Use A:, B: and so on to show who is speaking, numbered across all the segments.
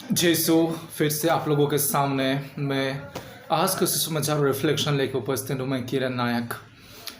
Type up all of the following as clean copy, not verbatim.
A: जैसो फिर से आप लोगों के सामने मैं आज का सुसमाचार रिफ्लेक्शन लेकर उपस्थित हूँ। मैं किरण नायक।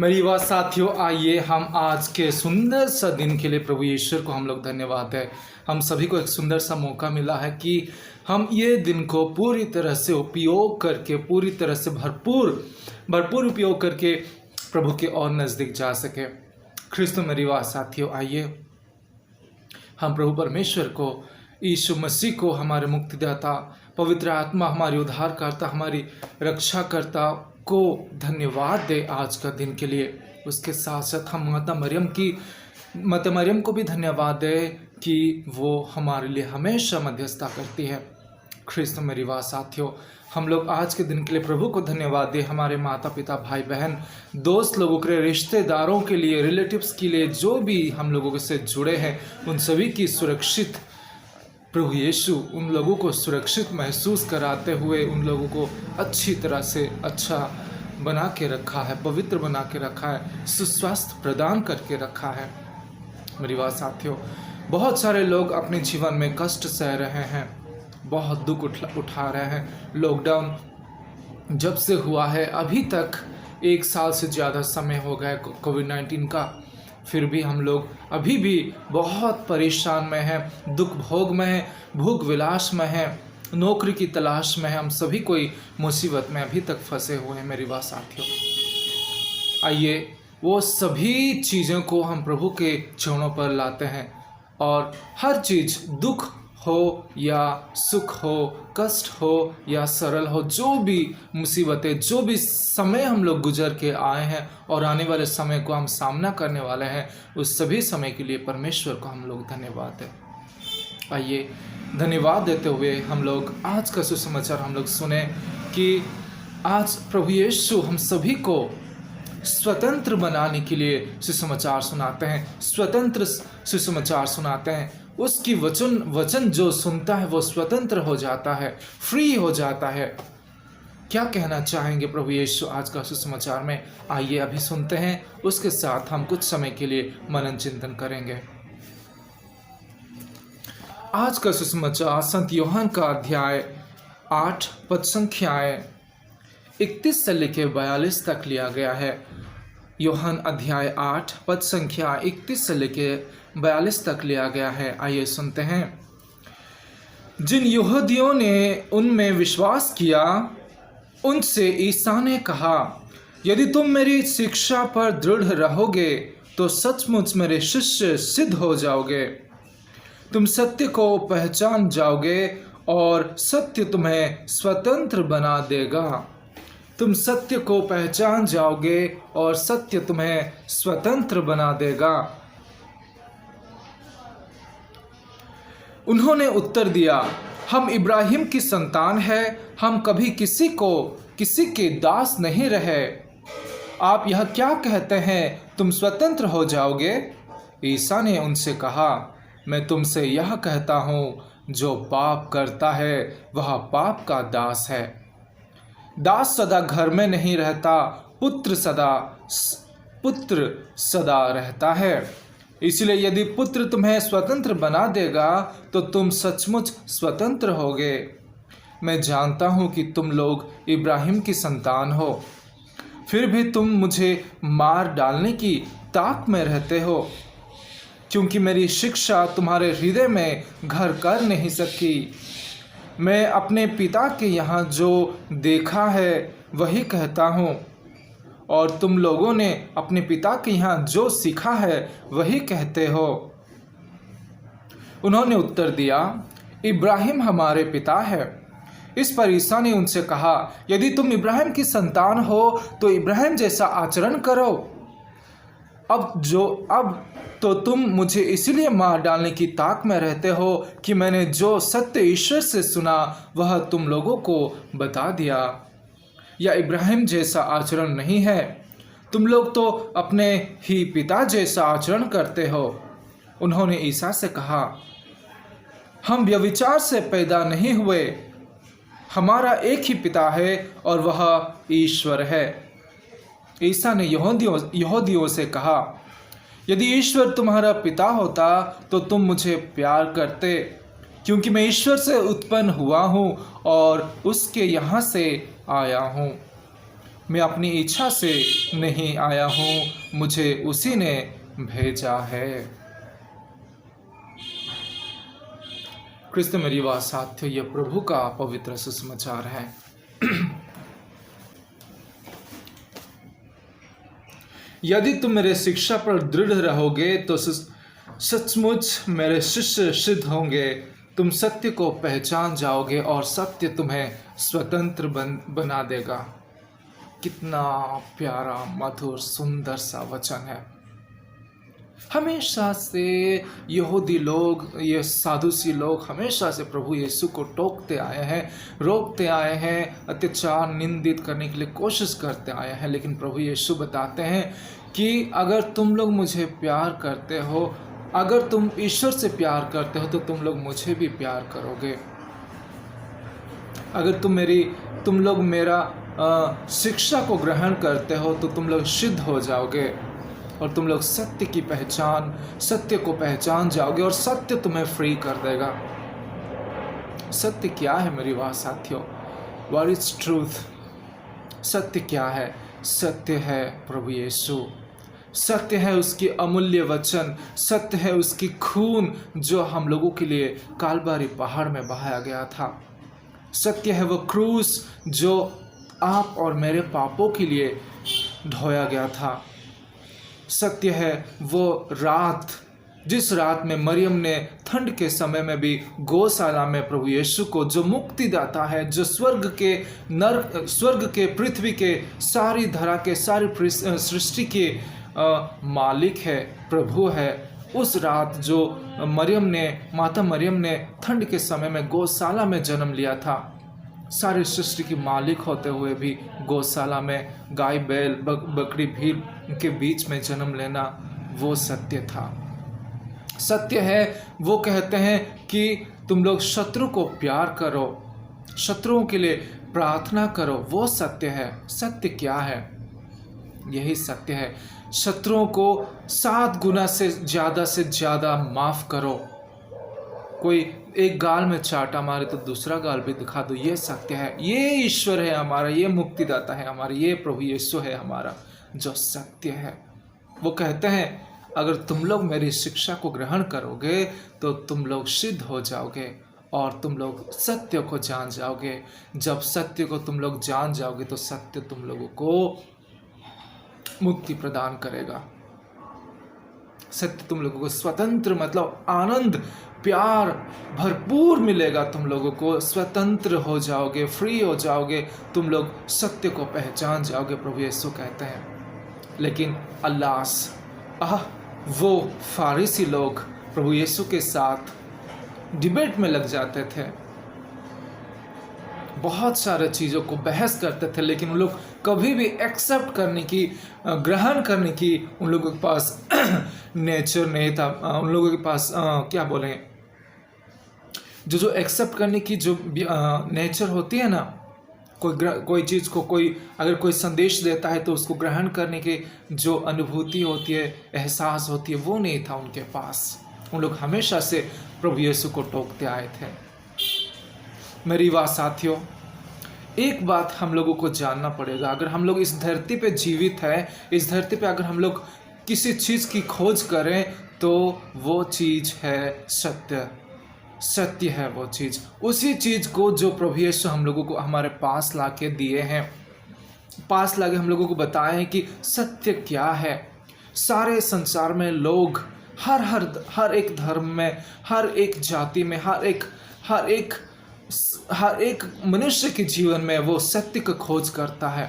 A: मेरी युवा साथियों, आइए हम आज के सुंदर सा दिन के लिए प्रभु ईश्वर को हम लोग धन्यवाद है। हम सभी को एक सुंदर सा मौका मिला है कि हम ये दिन को पूरी तरह से उपयोग करके, पूरी तरह से भरपूर उपयोग करके प्रभु के और नज़दीक जा सके। ख्रिस्त मेरी युवा साथियों, आइए हम प्रभु परमेश्वर को, यीशु मसीह को, हमारे मुक्तिदाता, पवित्र आत्मा, हमारी उद्धारकर्ता, हमारी रक्षाकर्ता को धन्यवाद दे आज का दिन के लिए। उसके साथ साथ हम माता मरियम को भी धन्यवाद दे कि वो हमारे लिए हमेशा मध्यस्थता करती है। ख्रिस्त मेरी वाह साथियों, हम लोग आज के दिन के लिए प्रभु को धन्यवाद दें। हमारे माता पिता, भाई बहन, दोस्त लोगों के, रिश्तेदारों के लिए, रिलेटिव्स के लिए, जो भी हम लोगों से जुड़े हैं, उन सभी की सुरक्षित प्रभु यीशु उन लोगों को सुरक्षित महसूस कराते हुए उन लोगों को अच्छी तरह से अच्छा बना के रखा है, पवित्र बना के रखा है, सुस्वास्थ्य प्रदान करके रखा है। मेरी बात साथियों, बहुत सारे लोग अपने जीवन में कष्ट सह रहे हैं, बहुत दुख उठा रहे हैं। लॉकडाउन जब से हुआ है अभी तक 1 साल से ज़्यादा समय हो गया कोविड-19 का, फिर भी हम लोग अभी भी बहुत परेशान में हैं, दुख भोग में हैं, भूख विलास में हैं, नौकरी की तलाश में हैं। हम सभी कोई मुसीबत में अभी तक फंसे हुए हैं। मेरी बात साथियों, आइए वो सभी चीज़ों को हम प्रभु के चरणों पर लाते हैं और हर चीज़, दुख हो या सुख हो, कष्ट हो या सरल हो, जो भी मुसीबतें, जो भी समय हम लोग गुजर के आए हैं और आने वाले समय को हम सामना करने वाले हैं, उस सभी समय के लिए परमेश्वर को हम लोग धन्यवाद दें। आइए धन्यवाद देते हुए हम लोग आज का सुसमाचार हम लोग सुने कि आज प्रभु यीशु हम सभी को स्वतंत्र बनाने के लिए सुसमाचार सुनाते हैं, स्वतंत्र सुसमाचार सुनाते हैं। उसकी वचन जो सुनता है वो स्वतंत्र हो जाता है, फ्री हो जाता है। क्या कहना चाहेंगे प्रभु यीशु आज का सुसमाचार में? आइए अभी सुनते हैं, उसके साथ हम कुछ समय के लिए मनन चिंतन करेंगे। आज का सुसमाचार संत यूहन्ना का अध्याय 8 पद संख्याएं 31 से लेकर 42 तक लिया गया है। यूहन्ना अध्याय 8 पद संख्या 31 से लेकर 42 तक लिया गया है। आइए सुनते हैं। जिन यहूदियों ने उनमें विश्वास किया, उनसे ईसा ने कहा, यदि तुम मेरी शिक्षा पर दृढ़ रहोगे तो सचमुच मेरे शिष्य सिद्ध हो जाओगे। तुम सत्य को पहचान जाओगे और सत्य तुम्हें स्वतंत्र बना देगा। तुम सत्य को पहचान जाओगे और सत्य तुम्हें स्वतंत्र बना देगा। उन्होंने उत्तर दिया, हम इब्राहिम की संतान हैं, हम कभी किसी के दास नहीं रहे। आप यह क्या कहते हैं, तुम स्वतंत्र हो जाओगे? ईसा ने उनसे कहा, मैं तुमसे यह कहता हूँ, जो पाप करता है वह पाप का दास है। दास सदा घर में नहीं रहता, पुत्र सदा रहता है। इसलिए यदि पुत्र तुम्हें स्वतंत्र बना देगा तो तुम सचमुच स्वतंत्र होगे। मैं जानता हूँ कि तुम लोग इब्राहिम की संतान हो, फिर भी तुम मुझे मार डालने की ताक में रहते हो, क्योंकि मेरी शिक्षा तुम्हारे हृदय में घर कर नहीं सकी। मैं अपने पिता के यहाँ जो देखा है वही कहता हूँ, और तुम लोगों ने अपने पिता के यहाँ जो सीखा है वही कहते हो। उन्होंने उत्तर दिया, इब्राहिम हमारे पिता है। इस पर ईसा ने उनसे कहा, यदि तुम इब्राहिम की संतान हो तो इब्राहिम जैसा आचरण करो। अब तो तुम मुझे इसलिए मार डालने की ताक में रहते हो कि मैंने जो सत्य ईश्वर से सुना वह तुम लोगों को बता दिया। या इब्राहिम जैसा आचरण नहीं है, तुम लोग तो अपने ही पिता जैसा आचरण करते हो। उन्होंने ईसा से कहा, हम व्यभिचार से पैदा नहीं हुए, हमारा एक ही पिता है और वह ईश्वर है। ईसा ने यहूदियों से कहा, यदि ईश्वर तुम्हारा पिता होता तो तुम मुझे प्यार करते, क्योंकि मैं ईश्वर से उत्पन्न हुआ हूँ और उसके यहाँ से आया हूँ। मैं अपनी इच्छा से नहीं आया हूँ, मुझे उसी ने भेजा है। क्रिस्त मेरी बात साथियों, यह प्रभु का पवित्र सुसमाचार है। यदि तुम मेरे शिक्षा पर दृढ़ रहोगे तो सचमुच मेरे शिष्य सिद्ध होंगे। तुम सत्य को पहचान जाओगे और सत्य तुम्हें स्वतंत्र बना देगा। कितना प्यारा, मधुर, सुंदर सा वचन है। हमेशा से यहूदी लोग, ये साधुसी लोग हमेशा से प्रभु यीशु को टोकते आए हैं, रोकते आए हैं, अत्याचार, निंदित करने के लिए कोशिश करते आए हैं। लेकिन प्रभु यीशु बताते हैं कि अगर तुम लोग मुझे प्यार करते हो, अगर तुम ईश्वर से प्यार करते हो तो तुम लोग मुझे भी प्यार करोगे। अगर तुम लोग मेरा शिक्षा को ग्रहण करते हो तो तुम लोग सिद्ध हो जाओगे और तुम लोग सत्य को पहचान जाओगे और सत्य तुम्हें फ्री कर देगा। सत्य क्या है मेरी बात साथियों? What is truth? सत्य क्या है? सत्य है प्रभु यीशु। सत्य है उसकी अमूल्य वचन। सत्य है उसकी खून जो हम लोगों के लिए कालबारी पहाड़ में बहाया गया था। सत्य है वो क्रूस जो आप और मेरे पापों के लिए ढोया गया था। सत्य है वो रात, जिस रात में मरियम ने ठंड के समय में भी गौशाला में प्रभु यीशु को, जो मुक्तिदाता है, जो स्वर्ग के, पृथ्वी के, सारी धरा के, सारी सृष्टि के मालिक है, प्रभु है, उस रात जो माता मरियम ने ठंड के समय में गौशाला में जन्म लिया था। सारी सृष्टि की मालिक होते हुए भी गौशाला में गाय, बैल, बकरी, भीड़ के बीच में जन्म लेना, वो सत्य था। सत्य है वो कहते हैं कि तुम लोग शत्रु को प्यार करो, शत्रुओं के लिए प्रार्थना करो, वो सत्य है। सत्य क्या है? यही सत्य है। शत्रुओं को 7 गुना से ज़्यादा माफ़ करो। कोई एक गाल में चाटा मारे तो दूसरा गाल भी दिखा दो, ये सत्य है। ये ईश्वर है हमारा, ये मुक्तिदाता है हमारा, ये प्रभु यीशु है हमारा जो सत्य है। वो कहते हैं अगर तुम लोग मेरी शिक्षा को ग्रहण करोगे तो तुम लोग सिद्ध हो जाओगे और तुम लोग सत्य को जान जाओगे। जब सत्य को तुम लोग जान जाओगे तो सत्य तुम लोगों को मुक्ति प्रदान करेगा। सत्य तुम लोगों को स्वतंत्र, मतलब आनंद, प्यार भरपूर मिलेगा। तुम लोगों को स्वतंत्र हो जाओगे, फ्री हो जाओगे, तुम लोग सत्य को पहचान जाओगे, प्रभु यीशु कहते हैं। लेकिन अल्लास, वो फारिसी लोग प्रभु यीशु के साथ डिबेट में लग जाते थे, बहुत सारे चीज़ों को बहस करते थे, लेकिन उन लोग कभी भी एक्सेप्ट करने की, ग्रहण करने की उन लोगों के पास नेचर नहीं था। उन लोगों के पास क्या बोलें, जो एक्सेप्ट करने की जो नेचर होती है ना, कोई चीज़ को, अगर कोई संदेश देता है तो उसको ग्रहण करने की जो अनुभूति होती है, एहसास होती है, वो नहीं था उनके पास। उन लोग हमेशा से प्रभु यीशु को टोकते आए थे। मेरी बात साथियों, एक बात हम लोगों को जानना पड़ेगा। अगर हम लोग इस धरती पे जीवित है, इस धरती पे अगर हम लोग किसी चीज़ की खोज करें तो वो चीज़ है सत्य। सत्य है वो चीज़, उसी चीज़ को जो प्रभु यीशु हम लोगों को हमारे पास लाके दिए हैं, पास लाके हम लोगों को बताए हैं कि सत्य क्या है। सारे संसार में लोग हर एक धर्म में, हर एक जाति में, हर एक मनुष्य के जीवन में वो सत्य की खोज करता है।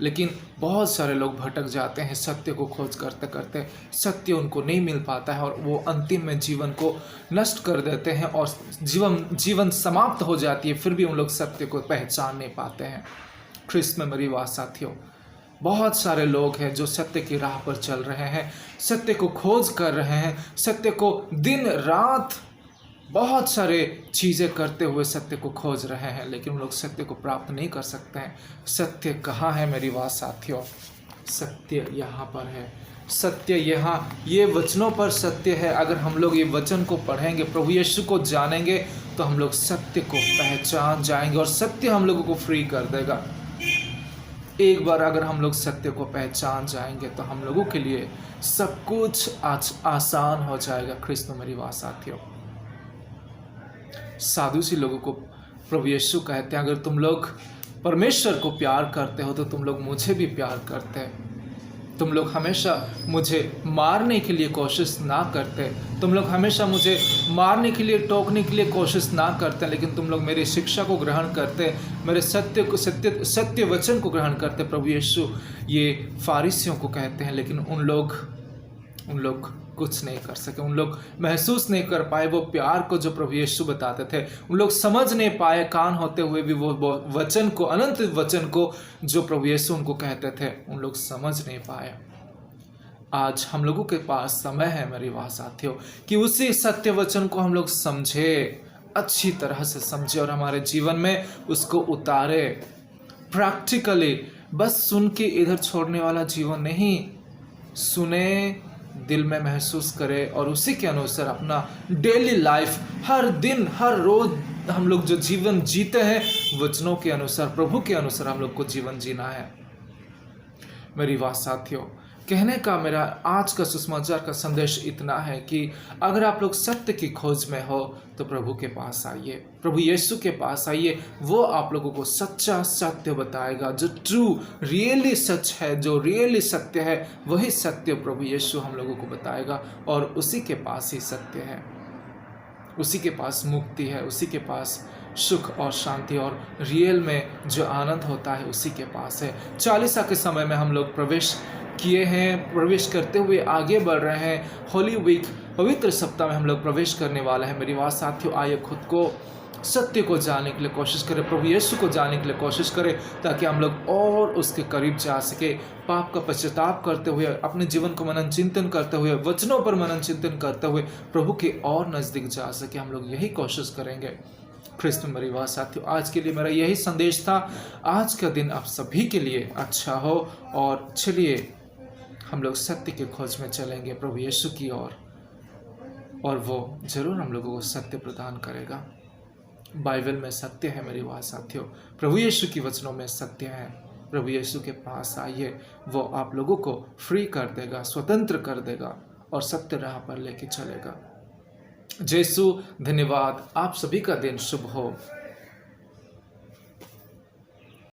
A: लेकिन बहुत सारे लोग भटक जाते हैं सत्य को खोज करते करते, सत्य उनको नहीं मिल पाता है और वो अंतिम में जीवन को नष्ट कर देते हैं और जीवन समाप्त हो जाती है, फिर भी उन लोग सत्य को पहचान नहीं पाते हैं। ख्रिस्त में मेरी बात साथियों, बहुत सारे लोग हैं जो सत्य की राह पर चल रहे हैं, सत्य को खोज कर रहे हैं, सत्य को दिन रात बहुत सारे चीज़ें करते हुए सत्य को खोज रहे हैं, लेकिन उन लोग सत्य को प्राप्त नहीं कर सकते हैं। सत्य कहाँ है मेरी बात साथियों? सत्य यहाँ पर है। सत्य यहाँ ये वचनों पर सत्य है। अगर हम लोग ये वचन को पढ़ेंगे, प्रभु यीशु को जानेंगे, तो हम लोग सत्य को पहचान जाएंगे और सत्य हम लोगों को फ्री कर देगा। एक बार अगर हम लोग सत्य को पहचान जाएंगे तो हम लोगों के लिए सब कुछ आज आसान हो जाएगा। ख्रिस्त मेरी बात साथियों, साधुसी लोगों को प्रभु यीशु कहते हैं, अगर तुम लोग परमेश्वर को प्यार करते हो तो तुम लोग मुझे भी प्यार करते हैं। तुम लोग हमेशा मुझे मारने के लिए कोशिश ना करते, तुम लोग हमेशा मुझे मारने के लिए, टोकने के लिए कोशिश ना करते, लेकिन तुम लोग मेरी शिक्षा को ग्रहण करते, मेरे सत्य वचन को ग्रहण करते। प्रभु यीशु ये फारिसियों को कहते हैं, लेकिन उन लोग कुछ नहीं कर सके, उन लोग महसूस नहीं कर पाए वो प्यार को जो प्रभु यीशु बताते थे। उन लोग समझ नहीं पाए, कान होते हुए भी वो वचन को, अनंत वचन को जो प्रभु यीशु उनको कहते थे, उन लोग समझ नहीं पाए। आज हम लोगों के पास समय है मेरे वाह साथियों कि उसी सत्य वचन को हम लोग समझे, अच्छी तरह से समझे और हमारे जीवन में उसको उतारे प्रैक्टिकली। बस सुन के इधर छोड़ने वाला जीवन नहीं, सुने, दिल में महसूस करे और उसी के अनुसार अपना डेली लाइफ, हर दिन हर रोज हम लोग जो जीवन जीते हैं, वचनों के अनुसार, प्रभु के अनुसार हम लोग को जीवन जीना है। मेरी बात साथियों, कहने का मेरा आज का सुसमाचार का संदेश इतना है कि अगर आप लोग सत्य की खोज में हो तो प्रभु के पास आइए, प्रभु यीशु के पास आइए। वो आप लोगों को सच्चा सत्य बताएगा, जो ट्रू रियली सच है, जो रियली सत्य है, वही सत्य प्रभु यीशु हम लोगों को बताएगा। और उसी के पास ही सत्य है, उसी के पास मुक्ति है, उसी के पास सुख और शांति और रियल में जो आनंद होता है उसी के पास है। चालीसा के समय में हम लोग प्रवेश किए हैं, प्रवेश करते हुए आगे बढ़ रहे हैं। होली वीक, पवित्र सप्ताह में हम लोग प्रवेश करने वाले हैं। मेरी बात साथियों, आइए खुद को सत्य को जानने के लिए कोशिश करें, प्रभु यीशु को जानने के लिए कोशिश करें, ताकि हम लोग और उसके करीब जा सके। पाप का पश्चाताप करते हुए, अपने जीवन को मनन चिंतन करते हुए, वचनों पर मनन चिंतन करते हुए प्रभु के और नज़दीक जा सके। हम लोग यही कोशिश करेंगे। ख्रिस्त में मेरी बात साथियों, आज के लिए मेरा यही संदेश था। आज का दिन आप सभी के लिए अच्छा हो और चलिए हम लोग सत्य की खोज में चलेंगे प्रभु यीशु की ओर, और वो जरूर हम लोगों को सत्य प्रदान करेगा। बाइबल में सत्य है मेरी बात साथियों, प्रभु यीशु की वचनों में सत्य है। प्रभु यीशु के पास आइए, वो आप लोगों को फ्री कर देगा, स्वतंत्र कर देगा और सत्य राह पर लेके चलेगा। जयसु, धन्यवाद। आप सभी का दिन शुभ हो।